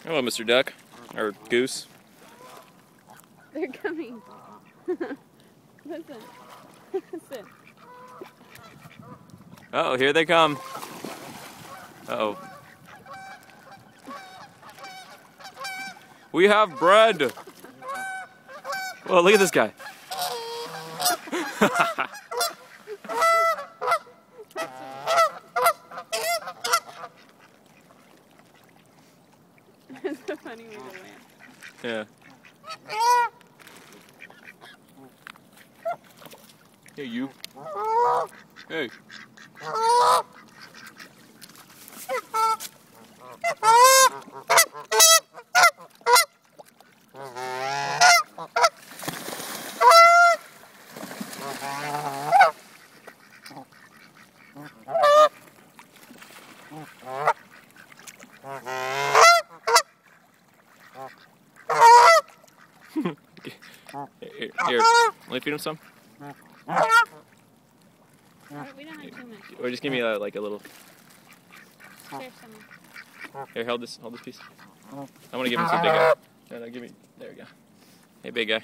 Hello, Mr. Duck. Or Goose. They're coming. Listen. Listen. Uh-oh, here they come. Uh-oh. We have bread! Well, look at this guy. It's a funny way to land. Yeah. Hey, you. Hey. Here, let me feed him some. We don't have too much. Or just give me like a little. Share some. Here, hold this piece. I want to give him some big guy. No, give me. There we go. Hey, big guy.